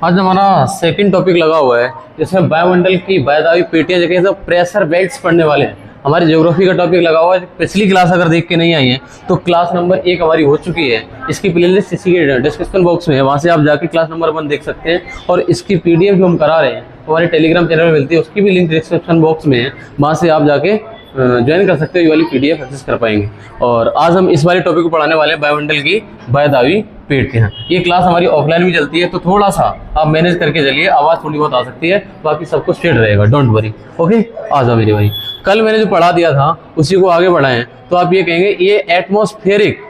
आज हमारा second topic लगा हुआ है जिसमें वायुमंडल की वायुदावी पेटियां जगह सब प्रेशर बेल्ट्स पढ़ने वाले हैं। हमारी ज्योग्राफी का टॉपिक लगा हुआ है। पिछली क्लास अगर देख के नहीं आई है तो क्लास नंबर 1 हमारी हो चुकी है। इसकी प्लेलिस्ट इसी के डिस्क्रिप्शन बॉक्स में है, वहाँ से आप जाके क्लास नंबर 1 देख सकते हैं। और इसकी PDF जो हम करा रहे हैं हमारे टेलीग्राम चैनल में मिलती है, उसकी भी लिंक डिस्क्रिप्शन बॉक्स में है, वहाँ से आप जाके ज्वाइन कर सकते हो, ये वाली PDF एक्सेस कर पाएंगे। और आज हम इस वाले टॉपिक को पढ़ाने वाले हैं वायुमंडल की वायुदावी पेटियां। ये क्लास हमारी ऑफलाइन भी चलती है तो थोड़ा सा आप मैनेज करके चलिए, आवाज़ थोड़ी बहुत आ सकती है, बाकी सब कुछ स्ट्रेट रहेगा, डोंट वरी। ओके, आ जाओ मेरे भाई। कल मैंने जो पढ़ा दिया था उसी को आगे बढ़ाएं तो आप ये कहेंगे ये एटमॉस्फेरिक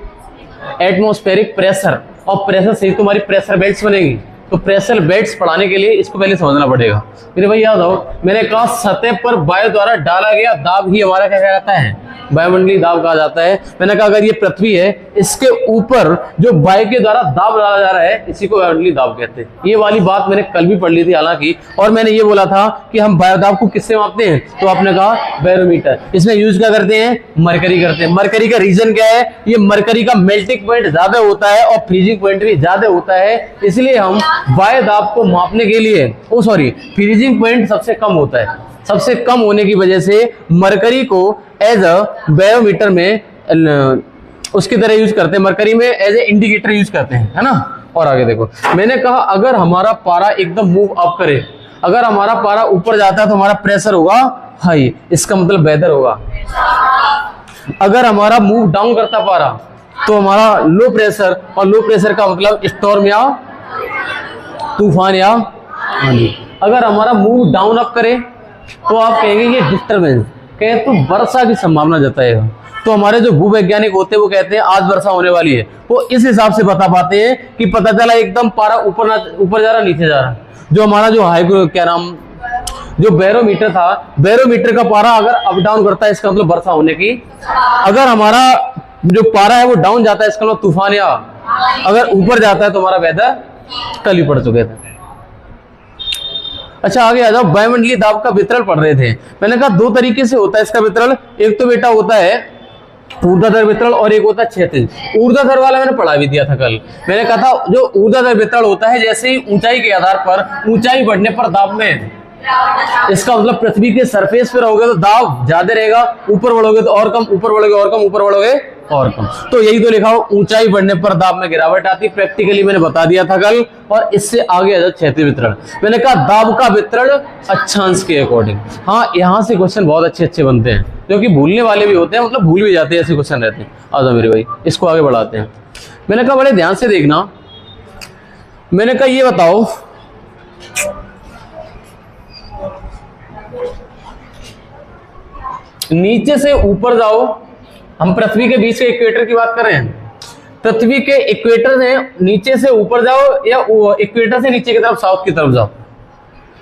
प्रेशर, और प्रेशर से ही तुम्हारी प्रेशर बेल्ट्स बनेगी। तो प्रेशर बेल्ट्स पढ़ाने के लिए इसको पहले समझना पड़ेगा। मेरे भाई याद हो, मैंने कहा सतह पर वायु द्वारा डाला गया दाब ही हमारा क्या कहलाता है, वायुमंडलीय दाब कहा जाता है। मैंने कहा अगर ये पृथ्वी है, इसके ऊपर जो वायु के द्वारा दाब डाला जा रहा है इसी को वायुमंडलीय दाब कहते हैं। ये वाली बात मैंने कल भी पढ़ ली थी हालांकि, और मैंने ये बोला था कि हम वायुदाब को किससे मापते हैं, तो आपने कहा बैरोमीटर। इसमें यूज क्या करते हैं, मरकरी करते हैं। मरकरी का रीजन क्या है, ये मरकरी का मेल्टिंग पॉइंट ज्यादा होता है और फ्रीजिंग पॉइंट भी ज्यादा होता है, इसलिए हम वायुदाब को मापने के लिए फ्रीजिंग पॉइंट सबसे कम होता है। सबसे कम होने की वजह से मरकरी को एज अ बैरोमीटर में उसकी तरह यूज करते हैं, मरकरी में एज ए इंडिकेटर यूज करते हैं, है ना। और आगे देखो, मैंने कहा अगर हमारा पारा एकदम मूव अप करे, अगर हमारा पारा ऊपर जाता है तो हमारा प्रेशर होगा हाई, इसका मतलब वेदर होगा। अगर हमारा मूव डाउन करता पारा तो हमारा लो प्रेशर, और लो प्रेशर का मतलब स्टॉर्म या तूफान या आंधी। अगर हमारा मूव डाउन अप करे तो आप कहेंगे ये डिस्टर्बेंस, कहें तो वर्षा की संभावना जताएगा। तो हमारे जो भूवैज्ञानिक होते हैं वो कहते हैं आज वर्षा होने वाली है, वो इस हिसाब से बता पाते हैं कि पता चला एकदम पारा ऊपर जा रहा नीचे जा रहा। जो हमारा जो बैरोमीटर था, बैरोमीटर का पारा अगर अप डाउन करता है इसका मतलब वर्षा होने की। अगर हमारा जो पारा है वो डाउन जाता है इसका मतलब तूफान, या अगर ऊपर जाता है तो हमारा वेदर कल ही पढ़ चुके थे। अच्छा आगे आ जाओ, वायुमंडलीय दाब का वितरण पढ़ रहे थे। मैंने कहा दो तरीके से होता है इसका वितरण, एक तो बेटा होता है ऊर्ध्वाधर वितरण और एक होता है क्षैतिज। ऊर्ध्वाधर वाला मैंने पढ़ा भी दिया था कल। मैंने कहा था जो ऊर्ध्वाधर वितरण होता है, जैसे ही ऊंचाई के आधार पर ऊंचाई बढ़ने पर दाब में, इसका मतलब पृथ्वी के सरफेस पे रहोगे तो दाब ज्यादा रहेगा, ऊपर बढ़ोगे तो और कम, ऊपर बढ़ोगे और कम, ऊपर बढ़ोगे और कम। तो यही तो लिखा हो, ऊंचाई बढ़ने पर दाब में गिरावट आती, प्रैक्टिकली मैंने बता दिया था कल। और इससे आगे आ जाओ क्षैतिज वितरण। मैंने कहा दाब का वितरण अक्षांश के अकॉर्डिंग। हाँ, यहाँ से क्वेश्चन बहुत अच्छे अच्छे बनते हैं, जो कि भूलने वाले भी होते हैं, मतलब भूल भी जाते हैं, ऐसे क्वेश्चन रहते हैं। आ जाओ मेरे भाई, इसको आगे बढ़ाते हैं। मैंने कहा बड़े ध्यान से देखना। मैंने कहा ये बताओ, नीचे से ऊपर जाओ, हम पृथ्वी के बीच के इक्वेटर की बात कर रहे हैं। पृथ्वी के इक्वेटर से नीचे से ऊपर जाओ या इक्वेटर से नीचे की तरफ, साउथ की तरफ जाओ।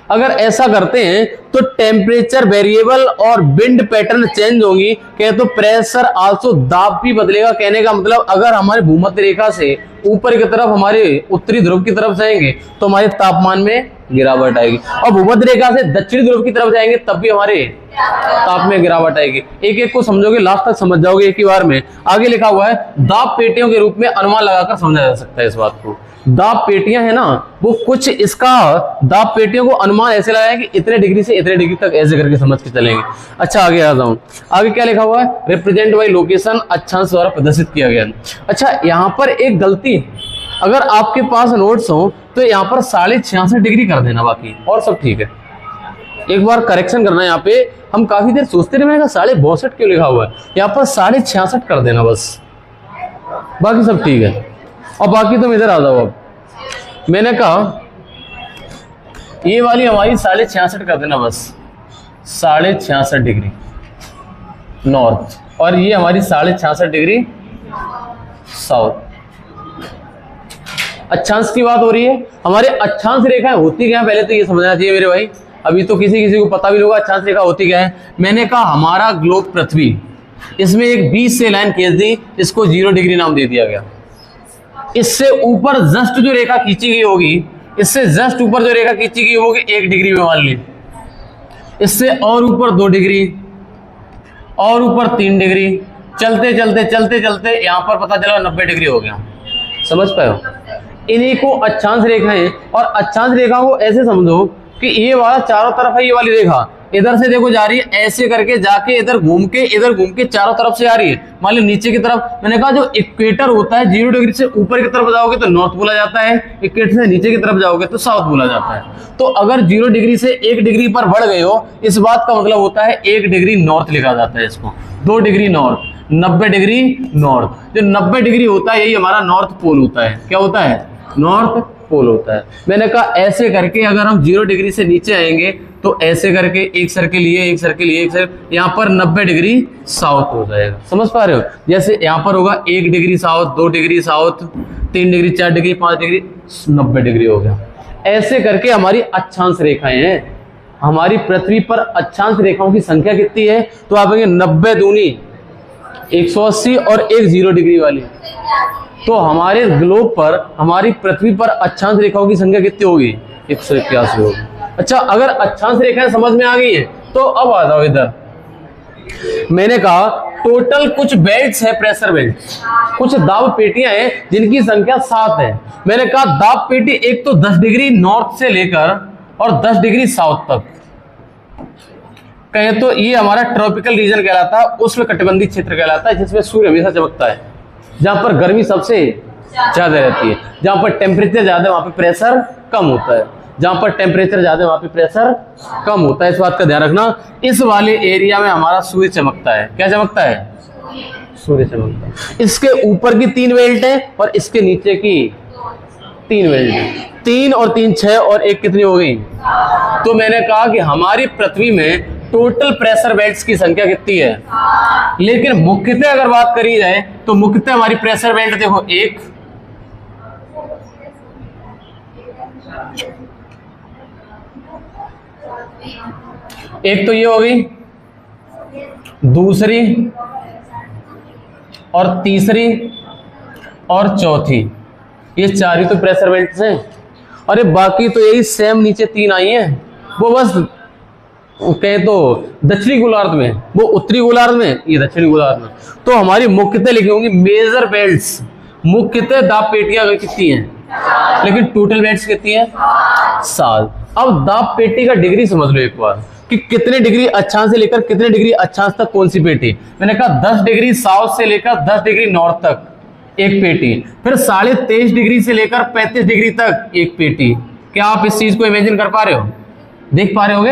अगर ऐसा करते हैं तो टेम्परेचर वेरिएबल और विंड पैटर्न चेंज होंगी। कहे तो प्रेशर आल्सो, दाब भी बदलेगा। कहने का मतलब अगर हमारे भूमध्य रेखा से ऊपर की तरफ, हमारे उत्तरी ध्रुव की तरफ जाएंगे तो हमारे तापमान में गिरावट आएगी, और भूमध्य रेखा से दक्षिणी ध्रुव की तरफ जाएंगे तब भी हमारे ताप में गिरावट आएगी। एक एक को समझोगे, लास्ट तक समझ जाओगे एक ही बार में। आगे लिखा हुआ है दाब पेटियों के रूप में अनुमान लगाकर समझा जा सकता है इस बात को। दाब पेटियां है ना, वो कुछ इसका दाब पेटियों को अनुमान ऐसे लगाया कि इतने डिग्री से इतने डिग्री तक ऐसे करके समझ के चलेंगे। अच्छा आगे आ जाऊं, आगे क्या लिखा हुआ है, रिप्रेजेंट बाय लोकेशन अक्षांश द्वारा प्रदर्शित किया गया। अच्छा यहाँ पर एक गलती, अगर आपके पास नोट्स हो तो यहाँ पर 66.5 डिग्री कर देना, बाकी और सब ठीक है। एक बार करेक्शन करना, यहाँ पे हम काफी देर सोचते रहे, मैंने कहा 62.5 क्यों लिखा हुआ है, यहाँ पर 66.5 कर देना बस, बाकी सब ठीक है। और बाकी तुम इधर आ जाओ। अब मैंने कहा ये वाली हमारी 66.5 कर देना बस, 66.5 डिग्री नॉर्थ, और ये हमारी 66.5 डिग्री साउथ। अक्षांश की बात हो रही है। हमारे अक्षांश रेखाएं होती क्या है पहले तो ये समझना चाहिए मेरे भाई, अभी तो किसी किसी को पता भी होगा अक्षांश रेखा होती क्या है। मैंने कहा हमारा ग्लोब पृथ्वी, इसमें एक बीच से लाइन खींच दी, इसको 0 डिग्री नाम दे दिया गया। इससे ऊपर जस्ट जो रेखा खींची गई होगी, इससे जस्ट ऊपर जो रेखा खींची गई होगी 1 डिग्री में मान ली, इससे और ऊपर 2 डिग्री, और ऊपर 3 डिग्री, चलते चलते चलते चलते यहाँ पर पता चला 90 डिग्री हो गया। समझ पाए हो? इन्हीं को अक्षांश रेखाएं, और अक्षांश रेखा को ऐसे समझो कि ये वाला चारों तरफ है, ये वाली रेखा इधर से देखो जा रही है, ऐसे करके जाके इधर घूम के चारों तरफ से आ रही है। मान लो नीचे की तरफ, मैंने कहा जो इक्वेटर होता है 0 डिग्री से ऊपर की तरफ जाओगे तो नॉर्थ बोला जाता है, इक्वेटर से नीचे की तरफ जाओगे तो साउथ बोला जाता है। तो अगर 0 डिग्री से 1 डिग्री पर बढ़ गए हो, इस बात का मतलब होता है 1 डिग्री नॉर्थ लिखा जाता है इसको, 2 डिग्री नॉर्थ, 90 डिग्री नॉर्थ। जो 90 डिग्री होता है यही हमारा नॉर्थ पोल होता है। क्या होता है? नॉर्थ पोल होता है। मैंने कहा ऐसे करके अगर हम 0 डिग्री से नीचे आएंगे तो ऐसे करके एक सर्किल लिए, एक सर्किल लिए, एक सर्किल, यहाँ पर 90 डिग्री साउथ हो जाएगा। समझ पा रहे हो? जैसे यहाँ पर होगा 1 degree south, 2 degree south, 3 degree, 4 degree, 5 degree, 90 degree हो गया। ऐसे करके हमारी अक्षांश रेखाएं हैं। हमारी पृथ्वी पर अक्षांश रेखाओं की संख्या कितनी है? तो आप 90 दूनी 180 और एक 0 डिग्री वाली। तो हमारे ग्लोब पर, हमारी पृथ्वी पर अक्षांश रेखाओं की संख्या कितनी होगी? 181 होगी। अच्छा, अगर अक्षांश रेखाएं समझ में आ गई है तो अब आ जाओ इधर। मैंने कहा टोटल कुछ बेल्ट्स है, प्रेशर बेल्ट, कुछ दाब पेटियां हैं जिनकी संख्या 7 है। मैंने कहा दाब पेटी एक तो 10 डिग्री नॉर्थ से लेकर और 10 डिग्री साउथ तक कहें तो ये हमारा ट्रॉपिकल रीजन कहलाता है, उष्णकटिबंधीय क्षेत्र कहलाता है, जिसमें सूर्य हमेशा चमकता है, जहां पर गर्मी सबसे ज्यादा रहती है, जहां पर टेम्परेचर ज्यादा है वहां पे प्रेशर कम होता है, जहां पर टेम्परेचर ज्यादा है वहां पे प्रेशर कम होता है। इस बात का ध्यान रखना। इस वाले एरिया में हमारा सूर्य चमकता है। क्या चमकता है? सूर्य चमकता है। इसके ऊपर की 3 बेल्ट है और इसके नीचे की 3 बेल्ट है। 3 और 3 6 और 1 कितनी हो गई? तो मैंने कहा कि हमारी पृथ्वी में टोटल प्रेशर बेल्ट्स की संख्या कितनी है? लेकिन मुख्यतः अगर बात करी जाए तो मुख्यतः हमारी प्रेशर बेल्ट देखो, एक तो ये हो गई, दूसरी और तीसरी और चौथी, ये 4 ही तो प्रेशर बेल्ट्स हैं। अरे बाकी तो यही सेम नीचे 3 आई हैं, वो बस कहें तो दक्षिणी गोलार्ध में, वो उत्तरी गोलार्ध में, ये दक्षिणी गोलार्ध में। तो हमारी मुख्यतः लिखी होंगी मेजर बेल्ट्स, मुख्यतः दाब पेटियां कितनी हैं, लेकिन टोटल बेल्ट्स कितनी हैं? 7। अब दाब पेटी का डिग्री समझ लो एक बार कि कितने डिग्री अक्षांश से लेकर कितने डिग्री अक्षांश तक कौन सी पेटी। मैंने कहा 10 डिग्री साउथ से लेकर 10 डिग्री नॉर्थ तक एक पेटी, फिर 23.5 डिग्री से लेकर 35 डिग्री तक एक पेटी। क्या आप इस चीज को इमेजिन कर पा रहे हो? देख पा रहे होगे?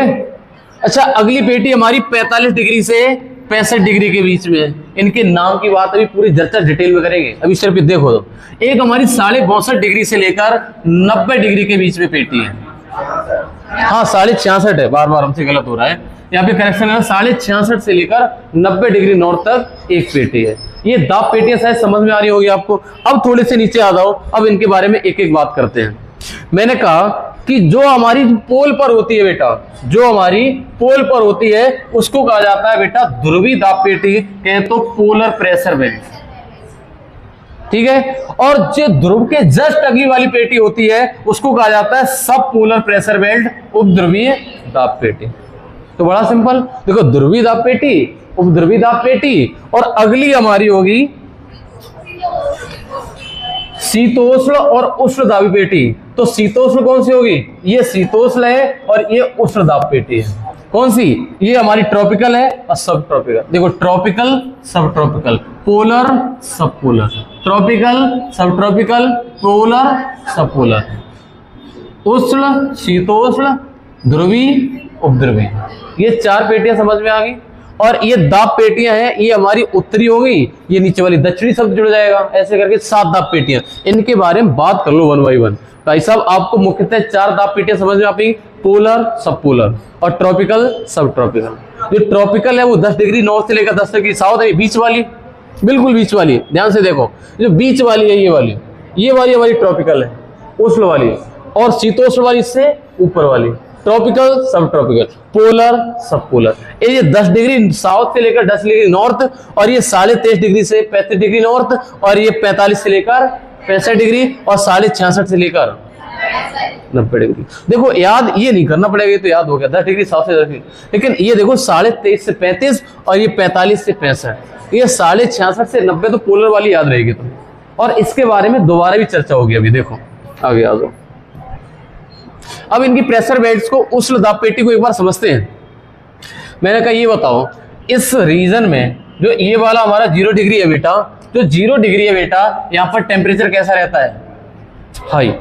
अच्छा, अगली पेटी हमारी 45 डिग्री से 65 डिग्री के बीच में है। इनके नाम की बात अभी पूरी चर्चा डिटेल में करेंगे, अभी सिर्फ देखो तो। एक हमारी 62.5 डिग्री से लेकर 90 डिग्री के बीच में पेटी है। हाँ 66.5 है, बार बार हमसे गलत हो रहा है, यहाँ पे करेक्शन है। 66.5 से लेकर 90 डिग्री नॉर्थ तक एक पेटी है। ये दाब पेटियां शायद समझ में आ रही होगी आपको। अब थोड़े से नीचे आ जाओ, अब इनके बारे में एक एक बात करते हैं। मैंने कहा कि जो हमारी पोल पर होती है बेटा, जो हमारी पोल पर होती है उसको कहा जाता है बेटा ध्रुवीय दाब पेटी, कहें तो पोलर प्रेशर बेल्ट, ठीक है। और जो ध्रुव के जस्ट अगली वाली पेटी होती है उसको कहा जाता है सब पोलर प्रेशर बेल्ट, उपध्रुवीय दाब पेटी। तो बड़ा सिंपल, देखो ध्रुवीय दाब पेटी, उपध्रुवीय दाब पेटी, और अगली हमारी होगी शीतोष्ण और उष्ण दाबी पेटी। तो शीतोष्ण कौन सी होगी? ये शीतोष्ण है और ये उष्ण दाब पेटी है। कौन सी? ये हमारी ट्रॉपिकल है और सब ट्रॉपिकल। देखो ट्रॉपिकल, सब ट्रॉपिकल, पोलर, सब पोलर, ट्रॉपिकल, सब ट्रॉपिकल, पोलर, सब पोलर, उष्ण, शीतोष्ण, ध्रुवीय, उपध्रुवीय। ये 4 पेटियां समझ में आ गई। और ये दाब पेटियां हैं, ये हमारी उत्तरी हो गई, ये नीचे वाली दक्षिणी शब्द जुड़ जाएगा। ऐसे करके 7 दाब पेटियां, इनके बारे में बात कर लो 1 बाय 1। भाई साहब आपको मुख्यतः 4 दाब पेटियां समझ में आएंगी, पोलर, सब पोलर और ट्रॉपिकल, सब ट्रॉपिकल। जो ट्रॉपिकल है वो 10 डिग्री नॉर्थ से लेकर 10 डिग्री साउथ है, बीच वाली, बिल्कुल बीच वाली, ध्यान से देखो। जो बीच वाली है ये वाली हमारी ट्रॉपिकल है, उष्ण वाली, और शीतोष्ण वाली इससे ऊपर वाली ट्रॉपिकल, सब ट्रॉपिकल, पोलर, सब पोलर। ये 10 डिग्री साउथ से लेकर 10 डिग्री नॉर्थ, और ये 23.5 डिग्री से 35 डिग्री नॉर्थ, और ये 45 से लेकर 65 डिग्री, और 66.5 से लेकर 90 डिग्री। देखो याद ये नहीं करना पड़ेगा, ये तो याद हो गया 10 डिग्री साउथ से 10 डिग्री। लेकिन ये देखो 23.5 से 35 और ये 45 से 65, ये 66.5 से 90 तो पोलर वाली याद रहेगी तुम्हें। और इसके बारे में दोबारा भी चर्चा होगी अभी। देखो आगे आ जाओ। अब इनकी प्रेशर बेल्ट्स को, उष्ण दाब पेटी को एक बार समझते हैं। मैंने कहा ये बताओ, इस रीजन में जो ये वाला हमारा 0 डिग्री है बेटा, जो 0 डिग्री है बेटा, यहाँ पर टेम्परेचर कैसा रहता है? हाई।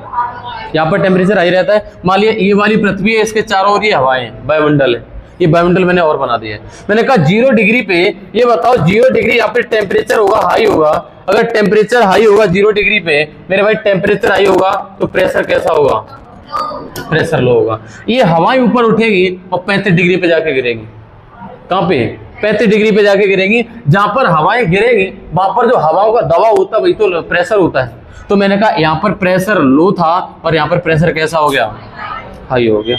यहाँ पर टेम्परेचर हाई रहता है। मान लिया ये वाली पृथ्वी है, इसके चारों ओर ये हवाएं हैं, वायुमंडल है। ये वायुमंडल मैंने और बना दिया है। मैंने कहा 0 डिग्री पे ये बताओ, 0 डिग्री यहाँ पे टेम्परेचर होगा, हाई होगा। अगर टेम्परेचर हाई होगा 0 डिग्री पे मेरे भाई, टेम्परेचर हाई होगा तो प्रेशर कैसा होगा? प्रेशर लो होगा। ये हवाएं ऊपर उठेगी और 35 डिग्री पे जाके गिरेगी। कहां पे? 35 डिग्री पे जाके गिरेगी। जहां पर हवाएं गिरेगी वहां पर जो हवाओं का दबाव होता है वही तो प्रेशर होता है। तो मैंने कहा यहाँ पर प्रेशर लो था और यहाँ पर प्रेशर कैसा हो गया? हाई हो गया।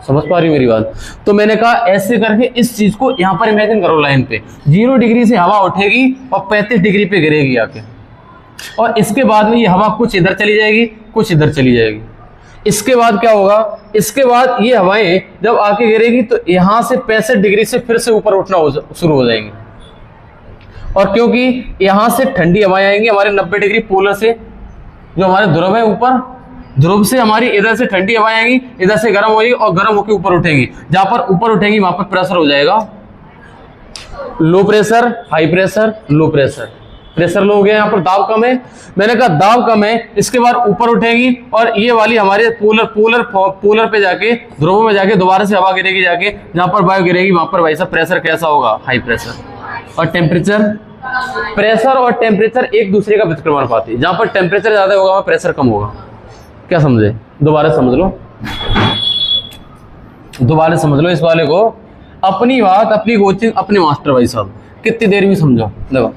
समझ पा रही मेरी बात? तो मैंने कहा ऐसे करके इस चीज को यहाँ पर इमेजिन करो, लाइन पे 0 डिग्री से हवा उठेगी और 35 डिग्री पे गिरेगी आके, और इसके बाद में ये हवा कुछ इधर चली जाएगी, कुछ इधर चली जाएगी। इसके बाद क्या होगा? इसके बाद ये हवाएं जब आके गिरेगी तो यहां से 65 डिग्री से फिर से ऊपर उठना शुरू हो जाएंगे, और क्योंकि यहां से ठंडी हवाएं आएंगी हमारे 90 डिग्री पोलर से, जो हमारे ध्रुव है ऊपर, ध्रुव से हमारी इधर से ठंडी हवाएं आएंगी, इधर से गर्म होगी और गर्म होकर ऊपर उठेगी। जहां पर ऊपर उठेगी वहां पर प्रेशर हो जाएगा low pressure, high pressure, low pressure. Pressure low हो गया, यहाँ पर दाब कम है। मैंने कहा दाब कम है, इसके बाद ऊपर उठेगी और ये वाली हमारे पोलर पे जाके, ध्रुवों में जाके दोबारा से हवा गिरेगी, जाके जहां पर वायु गिरेगी वहां पर वैसा प्रेशर कैसा होगा? High pressure. और टेम्परेचर, प्रेशर और टेम्परेचर एक दूसरे का व्युत्क्रमानुपाती है। जहां पर टेम्परेचर ज्यादा होगा वहां प्रेशर कम होगा। क्या समझे? दोबारा समझ लो, दोबारा समझ लो इस वाले को। अपनी बात, अपनी कोचिंग, अपने मास्टर भाई साहब, कितनी देर में समझो। देखो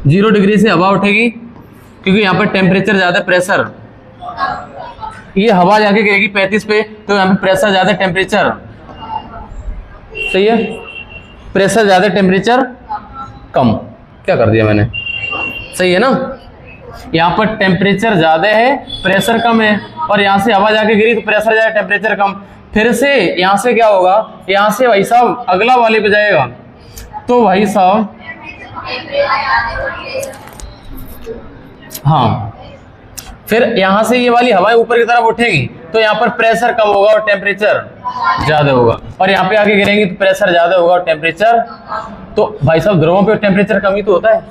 0 डिग्री से हवा उठेगी क्योंकि यहाँ पर टेम्परेचर ज्यादा, प्रेशर, ये हवा जाके गिरेगी 35 पे, तो यहाँ पे प्रेशर ज्यादा, टेम्परेचर सही है, प्रेशर ज्यादा टेम्परेचर कम। क्या कर दिया मैंने? सही है ना? यहाँ पर टेम्परेचर ज्यादा है, प्रेशर कम है, और यहाँ से हवा जाके गिरी तो प्रेशर ज्यादा, टेम्परेचर कम। फिर से यहाँ से क्या होगा? यहाँ से भाई साहब अगला वाले पे जाएगा, तो भाई साहब हाँ, फिर यहां से ये वाली हवाएं ऊपर की तरफ उठेगी तो यहाँ पर प्रेशर कम होगा और टेम्परेचर ज्यादा होगा, और यहाँ पे आके गिरेंगी तो प्रेशर ज्यादा होगा और टेम्परेचर। तो भाई साहब ध्रुवों पे टेम्परेचर कम ही तो होता है।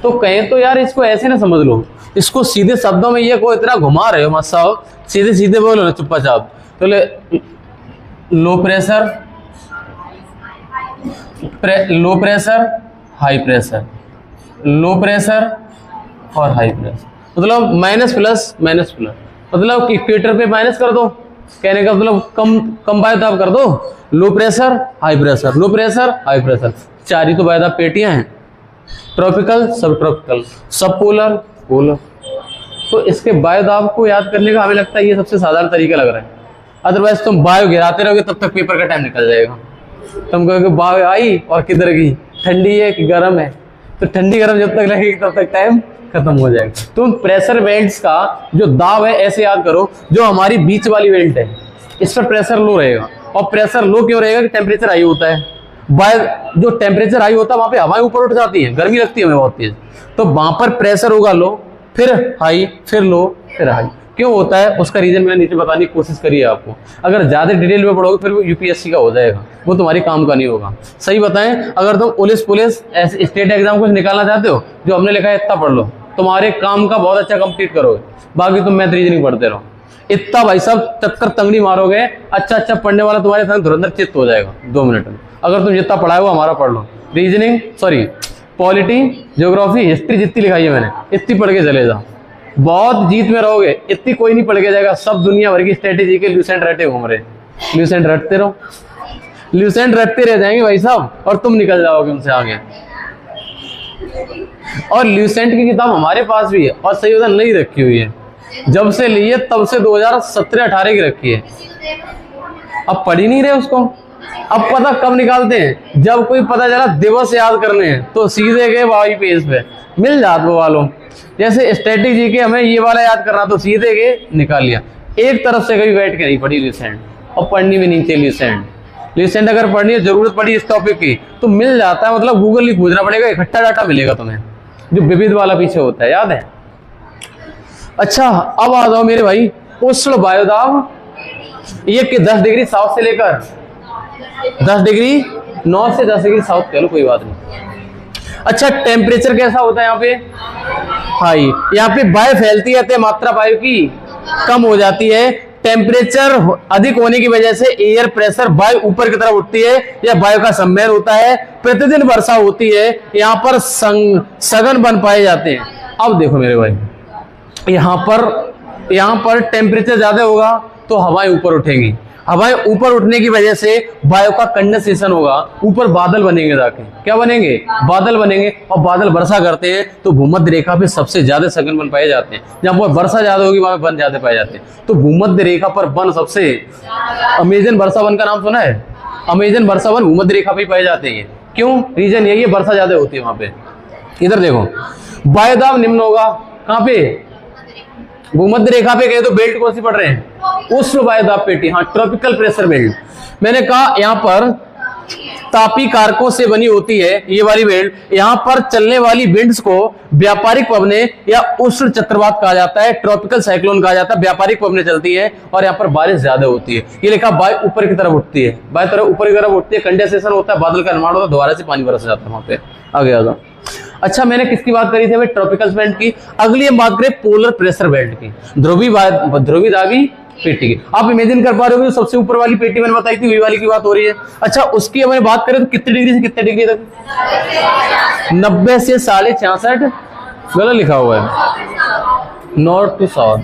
तो कहें तो यार इसको ऐसे ना समझ लो, इसको सीधे शब्दों में ये को इतना घुमा रहे हो मत साहब, सीधे सीधे बोलो ना चुप्पा-चाप। तो low pressure, low pressure, high pressure, low pressure और हाई प्रेशर, मतलब माइनस प्लस माइनस प्लस, मतलब इक्वेटर पे माइनस कर दो, कहने का मतलब कम वायुदाब कर दो। Low pressure, high pressure, low pressure, high pressure, चार ही तो वायुदाब पेटियां हैं, ट्रॉपिकल, सब ट्रॉपिकल, सब पोलर, पोलर। तो इसके वायुदाब को याद करने का हमें लगता है ये सबसे साधारण तरीका लग रहा है। अदरवाइज तुम वायु गिराते रहोगे तब तक पेपर का टाइम निकल जाएगा। तुम कहोगे वायु आई और किधर गई, ठंडी है कि गर्म है, तो ठंडी गर्म जब तक लगेगी तब तक टाइम खत्म हो जाएगा। तुम प्रेशर बेल्ट्स का जो दाब है ऐसे याद करो, जो हमारी बीच वाली बेल्ट है इस पर प्रेशर लो रहेगा, और प्रेशर लो क्यों रहेगा कि टेम्परेचर हाई होता है। जो टेम्परेचर हाई होता है वहां पे हवाएं ऊपर उठ जाती है, गर्मी लगती है हमें बहुत तेज, तो वहां पर प्रेशर होगा लो, फिर हाई, फिर लो, फिर हाई। क्यों होता है उसका रीजन मैंने नीचे बताने की कोशिश करी है आपको। अगर ज्यादा डिटेल में पढ़ोगे फिर वो यूपीएससी का हो जाएगा, वो तुम्हारे काम का नहीं होगा। सही बताएं, अगर तुम पुलिस ऐसे स्टेट एग्जाम कुछ निकालना चाहते हो, जो हमने लिखा है इतना पढ़ लो, तुम्हारे काम का बहुत अच्छा कंप्लीट करोगे। बाकी तुम मैथ रीजनिंग पढ़ते रहो, इतना भाई साहब चक्कर तंगड़ी मारोगे, अच्छा पढ़ने वाला तुम्हारे साथ धुरंधर चित्त हो जाएगा 2 मिनट में। अगर तुम जितना पढ़ाए हो हमारा पढ़ लो, reasoning sorry polity, geography, history जितनी लिखाई है मैंने इतनी पढ़ के चले जाओ, बहुत जीत में रहोगे। इतनी कोई नहीं पढ़ के जाएगा, सब दुनिया भर की स्ट्रेटेजी के ल्यूसेंट रटे घूम रहे, ल्यूसेंट रटते रहो, ल्यूसेंट रटते रह जाएंगे भाई साहब, और तुम निकल जाओगे उनसे आगे। और ल्यूसेंट की किताब हमारे पास भी है और सही होता नहीं रखी हुई है, जब से ली है तब से 2017-18 की रखी है, अब पढ़ ही नहीं रहे उसको। अब पता कब निकालते हैं, जब कोई पता चला दिवस याद करने हैं तो सीधे गए वही पेज पे मिल जात वो वालों। जैसे स्ट्रेटेजी के हमें ये वाला याद करना तो सीधे गए निकाल लिया, एक तरफ से कभी बैठ के नहीं पढ़ी ल्यूसेंट, और पढ़नी भी नहीं चाहिए ल्यूसेंट अगर पढ़नी है, जरूरत पड़ी इस टॉपिक की तो मिल जाता है, मतलब गूगल नहीं पूछना पड़ेगा, इकट्ठा डाटा मिलेगा तुम्हें, जो विविध वाला पीछे होता है, याद है। अच्छा अब आ जाओ मेरे भाई उष्ण वायुदाब, ये कि 10 डिग्री साउथ से लेकर 10 डिग्री नॉर्थ से 10 डिग्री साउथ, कह लो कोई बात नहीं। अच्छा टेम्परेचर कैसा होता है यहाँ पे? हाई। यहाँ पे वायु फैलती है, मात्रा वायु की कम हो जाती है। टेम्परेचर अधिक होने की वजह से एयर प्रेशर वायु ऊपर की तरफ उठती है या वायु का सम्मेलन होता है। प्रतिदिन वर्षा होती है, यहाँ पर सघन वन पाए जाते हैं। अब देखो मेरे भाई, यहाँ पर टेम्परेचर ज्यादा होगा तो हवाएं ऊपर उठेंगी, हवाएं ऊपर उठने की वजह से वायु का कंडेंसेशन होगा, ऊपर बादल बनेंगे, जाके क्या बनेंगे? बादल बनेंगे। और बादल वर्षा करते हैं तो भूमध्य रेखा पे सबसे ज्यादा सघन वन पाए जाते हैं। जहां पर वर्षा ज्यादा होगी वहां वन ज्यादा पाए जाते हैं। तो भूमध्य रेखा पर वन सबसे, अमेजन वर्षा वन का नाम सुना है? अमेजन वर्षा वन भूमध्य रेखा पे पाए जाते हैं। क्यों? रीजन यही है, वर्षा ज्यादा होती है वहां पे। इधर देखो वायुदाब निम्न होगा, कहां पे? भूमध्य रेखा पे गए तो बेल्ट कौन सी पड़ रहे हैं? उष्ण वायुदाब पेटी, हाँ ट्रॉपिकल प्रेशर बेल्ट। मैंने कहा यहाँ पर तापी कारकों से बनी होती है ये वाली बेल्ट। यहाँ पर चलने वाली विंड्स को व्यापारिक पवनें या उष्ण चक्रवात कहा जाता है, ट्रॉपिकल साइक्लोन कहा जाता है। व्यापारिक पवनें चलती है और यहाँ पर बारिश ज्यादा होती है। ये लिखा वायु ऊपर की तरफ उठती है, वायु तरफ ऊपर की तरफ उठती है, कंडेंसेशन होता है, बादल का निर्माण होता है, दोबारा से पानी बरस जाता है वहां पे। आगे आ जाओ। अच्छा मैंने किसकी बात करी थी भाई? ट्रॉपिकल बेल्ट की। अगली हम बात करें पोलर प्रेशर बेल्ट की, ध्रुवी दाबी पेटी की। आप इमेजिन कर पा रहे हो जो सबसे ऊपर वाली पेटी मैंने बताई थी वही वाली की बात हो रही है। अच्छा उसकी हमें बात करें तो कितने डिग्री से कितने डिग्री तक? 90 से 66.5, गलत लिखा हुआ है, नॉर्थ टू साउथ,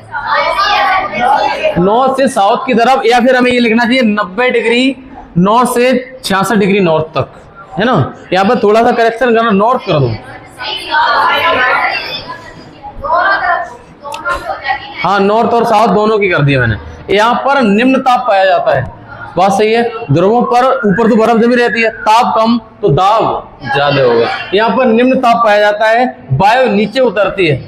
नॉर्थ से साउथ की तरफ, या फिर हमें ये लिखना चाहिए 90 डिग्री नॉर्थ से 66 डिग्री नॉर्थ तक, है ना। यहाँ पर थोड़ा सा करेक्शन करना, नॉर्थ कर दो, हाँ नॉर्थ और साउथ दोनों की कर दिया मैंने। यहाँ पर निम्न ताप पाया जाता है, बात सही है। ध्रुवों पर ऊपर तो बर्फ जमी रहती है, ताप कम तो दाब ज्यादा होगा। यहाँ पर निम्न ताप पाया जाता है, वायु नीचे उतरती है,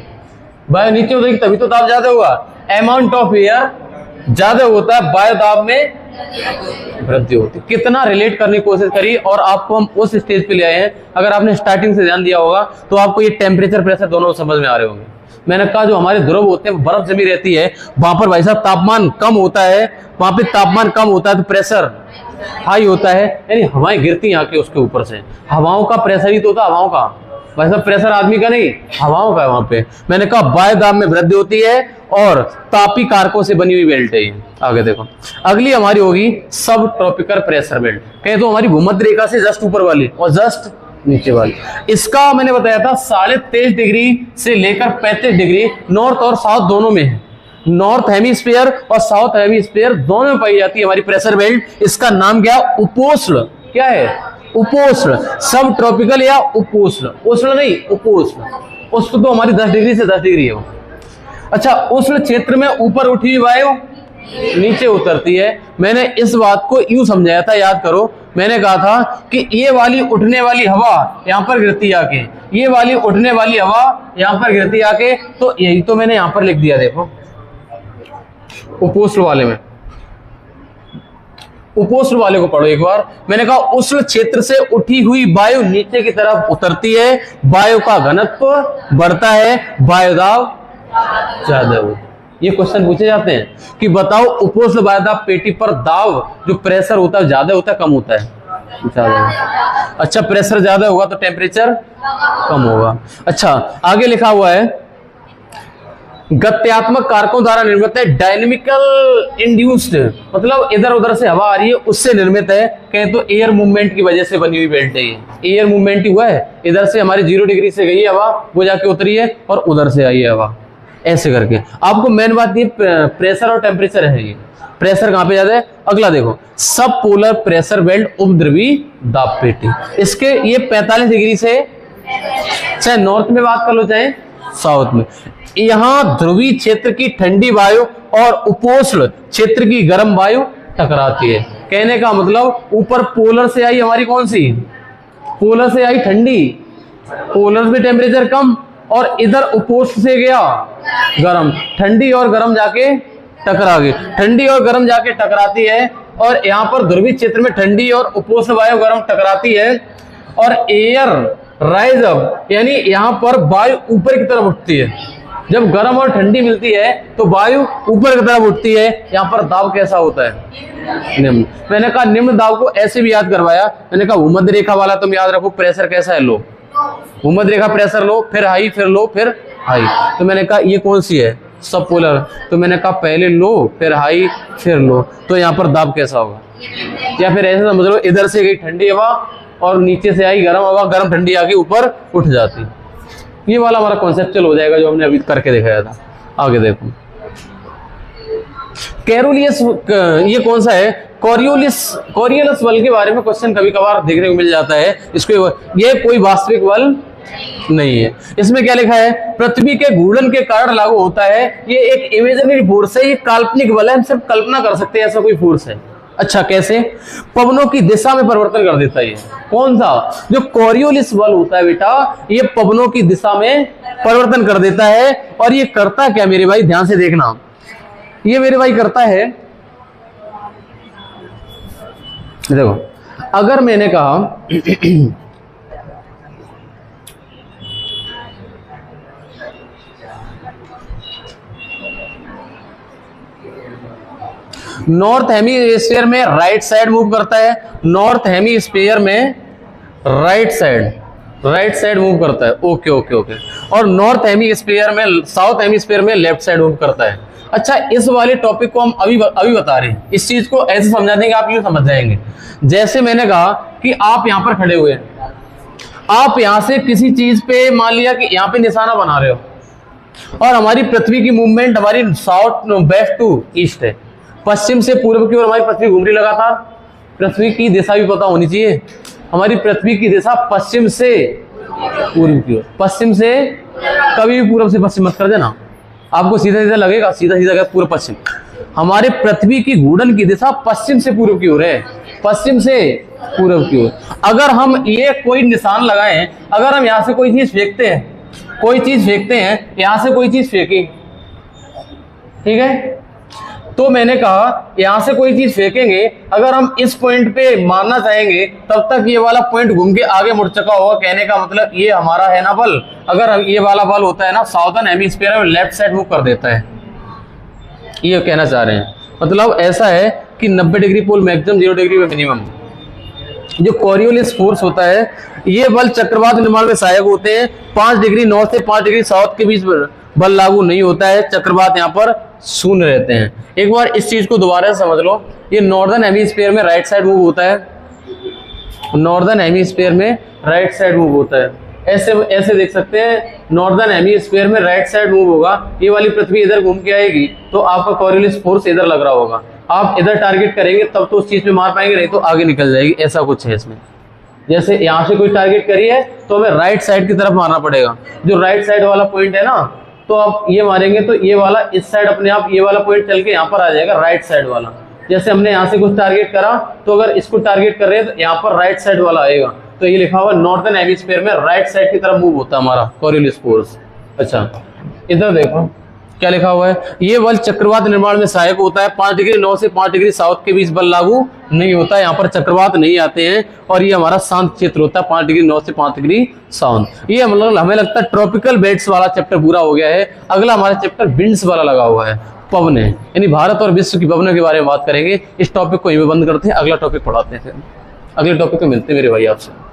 वायु नीचे उतरेगी तभी तो ताप ज्यादा होगा। अमाउंट ऑफ एयर ज्यादा होता है, वायु दाब में वृद्धि होती है। कितना रिलेट करने की कोशिश करी और आपको हम उस स्टेज पे ले आए हैं। अगर आपने स्टार्टिंग से ध्यान दिया होगा तो आपको ये टेम्परेचर प्रेशर दोनों समझ में आ रहे होंगे। मैंने कहा जो हमारे ध्रुव होते हैं बर्फ जमी रहती है, वहां पर भाई साहब तापमान कम होता है, वहां पे तापमान कम होता है तो प्रेशर हाई होता है, यानी हवाएं गिरती हैं आके उसके ऊपर से। हवाओं का प्रेशर ही तो होता है, हवाओं का भाई साहब, प्रेशर आदमी का नहीं, हवाओं का है वहां पे। मैंने कहा वायु दाब में वृद्धि होती है और तापी कारकों से बनी हुई बेल्ट है ये। आगे देखो अगली हमारी होगी सब ट्रॉपिकल प्रेशर बेल्ट, कहे तो हमारी भूमध्य रेखा से जस्ट ऊपर वाली और जस्ट नीचे वाली। इसका मैंने बताया था 23.5 डिग्री से लेकर 35 डिग्री नॉर्थ और साउथ दोनों में है। नॉर्थ हेमिस्फीयर और साउथ हेमिस्फीयर दोनों में पाई जाती है हमारी प्रेशर बेल्ट। इसका नाम क्या? उपोष्ण। क्या है? उपोष्ण। सब ट्रॉपिकल या उपोष्ण, उष्ण नहीं उपोष्ण। उष्ण तो हमारी 10 डिग्री से 10 डिग्री है वो। अच्छा उष्ण क्षेत्र में ऊपर उठी हुई वायु नीचे उतरती है। मैंने इस बात को यूं समझाया था, याद करो, मैंने कहा था कि ये वाली उठने वाली हवा यहां पर गिरती आके, ये वाली उठने वाली हवा यहां पर गिरती आके, तो यही तो मैंने यहां पर लिख दिया। देखो उपोष्ण वाले में, उपोष्ण वाले को पढ़ो एक बार। मैंने कहा उष्ण क्षेत्र से उठी हुई वायु नीचे की तरफ उतरती है, वायु का घनत्व बढ़ता है, वायुदाब ज्यादा होता है। ये क्वेश्चन पूछे जाते हैं कि बताओ उपोष्ण वायुदाब पेटी पर दाब जो प्रेशर होता है ज्यादा होता है कम होता है? ज्यादा। अच्छा प्रेशर ज्यादा होगा तो टेम्परेचर कम होगा। अच्छा आगे लिखा हुआ है गत्यात्मक कारकों द्वारा निर्मित है, डायनेमिकल इंड्यूस्ड, मतलब इधर उधर से हवा आ रही है उससे निर्मित है। कहें तो एयर मूवमेंट की वजह से बनी हुई बेल्ट है ये। एयर मूवमेंट ही हुआ है, इधर से हमारी 0 डिग्री से गई है हवा, वो जाके उतरी है और उधर से आई है हवा, ऐसे करके। आपको मेन बात ये प्रेशर और टेम्परेचर है। ये प्रेशर कहां पे ज्यादा है? अगला देखो सब पोलर प्रेशर बेल्ट उपद्रवी दाब पेटी। इसके ये 45 डिग्री से, चाहे नॉर्थ में बात कर लो चाहे साउथ में, यहां ध्रुवीय क्षेत्र की ठंडी वायु और उपोष्ण क्षेत्र की गर्म वायु टकराती है। कहने का मतलब ऊपर पोलर से आई हमारी कौन सी? पोलर से आई ठंडी, पोलर में टेम्परेचर कम, और इधर उपोष्ण से गया गर्म, ठंडी और गर्म जाके टकरा गई, ठंडी और गर्म जाके टकराती है। और यहाँ पर ध्रुवीय क्षेत्र में ठंडी और उपोष्ण वायु गर्म टकराती है और एयर राइज अप, यानी यहाँ पर वायु ऊपर की तरफ उठती है। जब गर्म और ठंडी मिलती है तो वायु ऊपर की तरफ उठती है। यहाँ पर दाब कैसा होता है? निम्न। मैंने कहा निम्न दाब को ऐसे भी याद करवाया, मैंने कहा भूमध्य रेखा वाला तुम याद रखो, प्रेशर कैसा है? लो। भूमध्य रेखा प्रेशर लो, फिर हाई, फिर लो, फिर हाई। तो मैंने कहा ये कौन सी है? सब पोलर। तो मैंने कहा पहले लो, फिर हाई, फिर लो। तो यहाँ पर दाब कैसा होगा? या फिर ऐसे समझ लो, इधर से गई ठंडी हवा और नीचे से आई गर्म हवा, गर्म ठंडी आके ऊपर उठ जाती। ये वाला हमारा कॉन्सेप्चुअल हो जाएगा जो हमने अभी करके दिखाया था। आगे देखो, कैरोलियस, ये कौन सा है? कोरियोलिस बल के बारे में क्वेश्चन कभी कभार देखने को मिल जाता है। इसको, ये कोई वास्तविक बल नहीं है। इसमें क्या लिखा है? पृथ्वी के घूर्णन के कारण लागू होता है। ये एक इमेजिनरी फोर्स है, ये काल्पनिक बल है, हम सिर्फ कल्पना कर सकते हैं ऐसा कोई फोर्स है। अच्छा, कैसे? पवनों की दिशा में परिवर्तन कर देता है ये। कौन सा? जो कोरियोलिस बल होता है बेटा, ये पवनों की दिशा में परिवर्तन कर देता है। और ये करता क्या मेरे भाई? ध्यान से देखना, ये मेरे भाई करता है, देखो, अगर मैंने कहा नॉर्थ हेमीस्फीयर में राइट साइड मूव करता है, नॉर्थ हेमीस्फीयर में राइट साइड मूव करता है। Okay okay okay. और नॉर्थ हेमीस्फीयर में, साउथ हेमीस्फीयर में लेफ्ट साइड मूव करता है। अच्छा, इस वाले टॉपिक को हम अभी बता रहे हैं। इस चीज को ऐसे समझा देंगे, आप यूं समझ जाएंगे। जैसे मैंने कहा कि आप यहां पर खड़े हुए हैं, आप यहां से किसी चीज पे, मान लिया कि यहां पे निशाना बना रहे हो, और हमारी पृथ्वी की मूवमेंट हमारी साउथ वेस्ट टू ईस्ट है, पश्चिम से पूर्व की ओर हमारी पृथ्वी घूम रही लगातार। पृथ्वी की दिशा भी पता होनी चाहिए। हमारी पृथ्वी की दिशा पश्चिम से पूर्व की ओर, पश्चिम से, कभी भी पूर्व से पश्चिम मत कर देना, आपको सीधा सीधा लगेगा, सीधा सीधा पूर्व पश्चिम। हमारे पृथ्वी की घूर्णन की दिशा पश्चिम से पूर्व की ओर है, पश्चिम से पूर्व की ओर। अगर हम ये कोई निशान लगाएं, अगर हम यहां से कोई चीज फेंकते हैं, यहां से कोई चीज फेंकी, ठीक है, तो मैंने कहा यहां से कोई चीज फेंकेंगे, अगर हम इस पॉइंट पे मारना चाहेंगे, तब तक ये वाला पॉइंट घूम के आगे मुड़ चुका होगा। कहने का मतलब ये हमारा है ना बल, अगर ये वाला बल होता है ना, साउदर्न हेमिस्फीयर में लेफ्ट साइड मूव कर देता है। ये कहना चाह रहे हैं, मतलब ऐसा है कि 90 डिग्री पोल मैक्सिमम, 0 डिग्री पे मिनिमम। जो कोरियोलिस फोर्स होता है, ये बल चक्रवात निर्माण में सहायक होते हैं। 5 डिग्री नॉर्थ से 5 डिग्री साउथ के बीच बल लागू नहीं होता है, चक्रवात यहाँ पर शून्य रहते हैं। एक बार इस चीज को दोबारा समझ लो, ये नॉर्दर्न हेमिस्फीयर में राइट साइड मूव होता है, नॉर्दर्न हेमिस्फीयर में राइट साइड मूव होता है। ऐसे देख सकते हैं, नॉर्दर्न हेमिस्फीयर में राइट साइड मूव होगा, ये वाली पृथ्वी इधर घूम के आएगी, तो आपका कोरियोलिस फोर्स इधर लग रहा होगा। आप इधर टारगेट करेंगे तब तो उस चीज पे मार पाएंगे, नहीं तो आगे निकल जाएगी। ऐसा कुछ है इसमें। जैसे यहाँ से कोई टारगेट करी है तो हमें राइट साइड की तरफ मारना पड़ेगा। जो राइट साइड वाला पॉइंट है ना, तो आप ये मारेंगे तो ये वाला इस साइड अपने आप, ये वाला पॉइंट चल के यहाँ पर आ जाएगा, राइट साइड वाला। जैसे हमने यहाँ से कुछ टारगेट करा, तो अगर इसको टारगेट कर रहे हैं तो यहाँ पर राइट साइड वाला आएगा। तो ये लिखा हुआ नॉर्दर्न हेमिस्फीयर में राइट साइड की तरफ मूव होता है हमारा कोरियोलिस फोर्स। अच्छा, इधर देखो क्या लिखा हुआ है, ये बल चक्रवात निर्माण में सहायक होता है। 5 डिग्री नॉर्थ से 5 डिग्री साउथ के बीच बल लागू नहीं होता है, यहाँ पर चक्रवात नहीं आते हैं, और ये हमारा शांत क्षेत्र होता है 5 डिग्री नॉर्थ से 5 डिग्री साउथ। ये मतलब हमें लगता है ट्रॉपिकल बेल्ट्स वाला चैप्टर पूरा हो गया है। अगला हमारा चैप्टर विंड्स वाला लगा हुआ है, पवन है, यानी भारत और विश्व की पवनों के बारे में बात करेंगे। इस टॉपिक को यहीं पे बंद करते हैं, अगला टॉपिक पढ़ाते हैं, फिर अगले टॉपिक में मिलते हैं मेरे भाई आपसे।